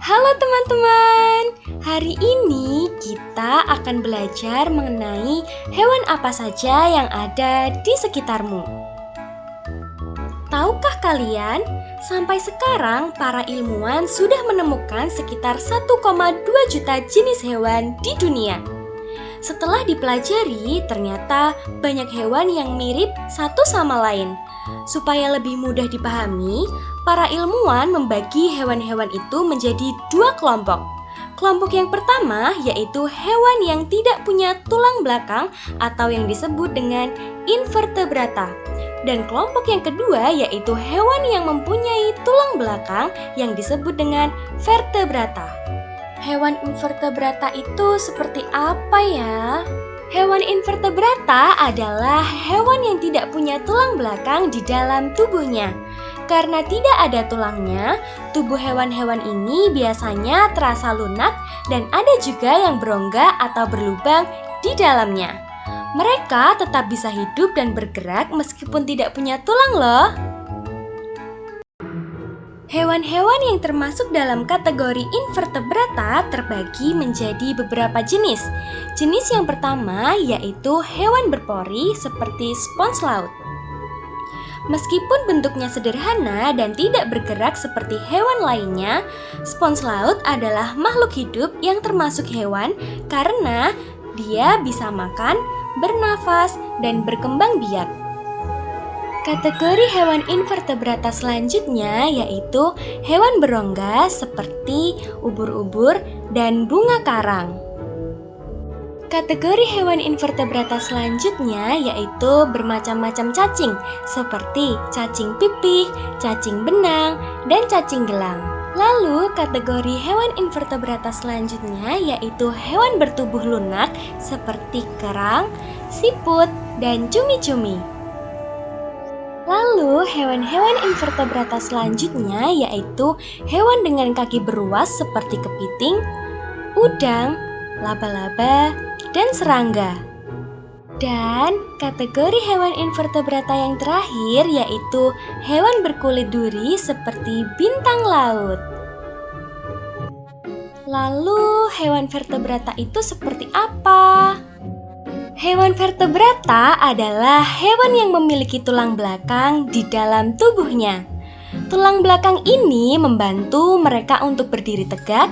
Halo teman-teman, hari ini kita akan belajar mengenai hewan apa saja yang ada di sekitarmu. Tahukah kalian, sampai sekarang para ilmuwan sudah menemukan sekitar 1,2 juta jenis hewan di dunia. Setelah dipelajari, ternyata banyak hewan yang mirip satu sama lain. Supaya lebih mudah dipahami, para ilmuwan membagi hewan-hewan itu menjadi dua kelompok. Kelompok yang pertama yaitu hewan yang tidak punya tulang belakang atau yang disebut dengan invertebrata. Dan kelompok yang kedua yaitu hewan yang mempunyai tulang belakang yang disebut dengan vertebrata. Hewan invertebrata itu seperti apa ya? Hewan invertebrata adalah hewan yang tidak punya tulang belakang di dalam tubuhnya. Karena tidak ada tulangnya, tubuh hewan-hewan ini biasanya terasa lunak dan ada juga yang berongga atau berlubang di dalamnya. Mereka tetap bisa hidup dan bergerak meskipun tidak punya tulang loh. Hewan-hewan yang termasuk dalam kategori invertebrata terbagi menjadi beberapa jenis. Jenis yang pertama yaitu hewan berpori seperti spons laut. Meskipun bentuknya sederhana dan tidak bergerak seperti hewan lainnya, spons laut adalah makhluk hidup yang termasuk hewan karena dia bisa makan, bernafas, dan berkembang biak. Kategori hewan invertebrata selanjutnya yaitu hewan berongga seperti ubur-ubur dan bunga karang. Kategori hewan invertebrata selanjutnya yaitu bermacam-macam cacing seperti cacing pipih, cacing benang, dan cacing gelang. Lalu kategori hewan invertebrata selanjutnya yaitu hewan bertubuh lunak seperti kerang, siput, dan cumi-cumi. Lalu hewan-hewan invertebrata selanjutnya yaitu hewan dengan kaki beruas seperti kepiting, udang, laba-laba, dan serangga. Dan kategori hewan invertebrata yang terakhir yaitu hewan berkulit duri seperti bintang laut. Lalu hewan vertebrata itu seperti apa? Hewan vertebrata adalah hewan yang memiliki tulang belakang di dalam tubuhnya. Tulang belakang ini membantu mereka untuk berdiri tegak,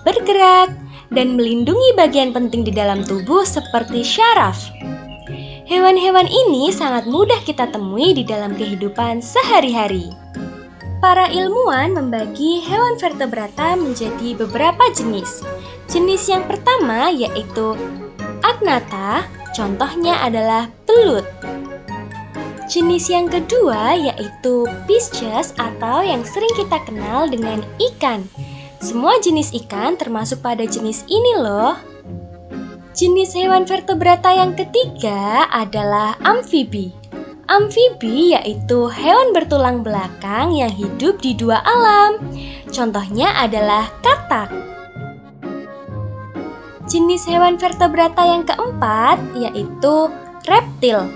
bergerak, dan melindungi bagian penting di dalam tubuh seperti syaraf. Hewan-hewan ini sangat mudah kita temui di dalam kehidupan sehari-hari. Para ilmuwan membagi hewan vertebrata menjadi beberapa jenis. Jenis yang pertama yaitu agnatha, contohnya adalah belut. Jenis yang kedua yaitu pisces atau yang sering kita kenal dengan ikan. Semua jenis ikan termasuk pada jenis ini loh. Jenis hewan vertebrata yang ketiga adalah amfibi. Amfibi yaitu hewan bertulang belakang yang hidup di dua alam. Contohnya adalah katak. Jenis hewan vertebrata yang keempat yaitu reptil.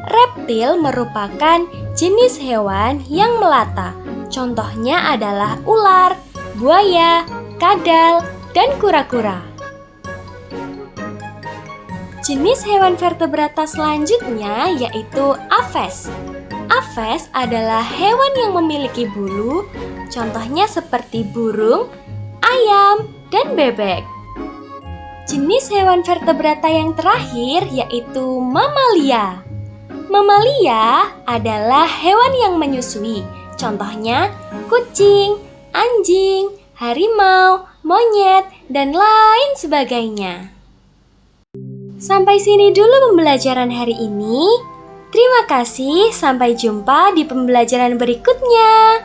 Reptil merupakan jenis hewan yang melata. Contohnya adalah ular, buaya, kadal, dan kura-kura. Jenis hewan vertebrata selanjutnya yaitu aves. Aves adalah hewan yang memiliki bulu, contohnya seperti burung, ayam, dan bebek. Jenis hewan vertebrata yang terakhir yaitu mamalia. Mamalia adalah hewan yang menyusui, contohnya kucing, anjing, harimau, monyet, dan lain sebagainya. Sampai sini dulu pembelajaran hari ini. Terima kasih, sampai jumpa di pembelajaran berikutnya.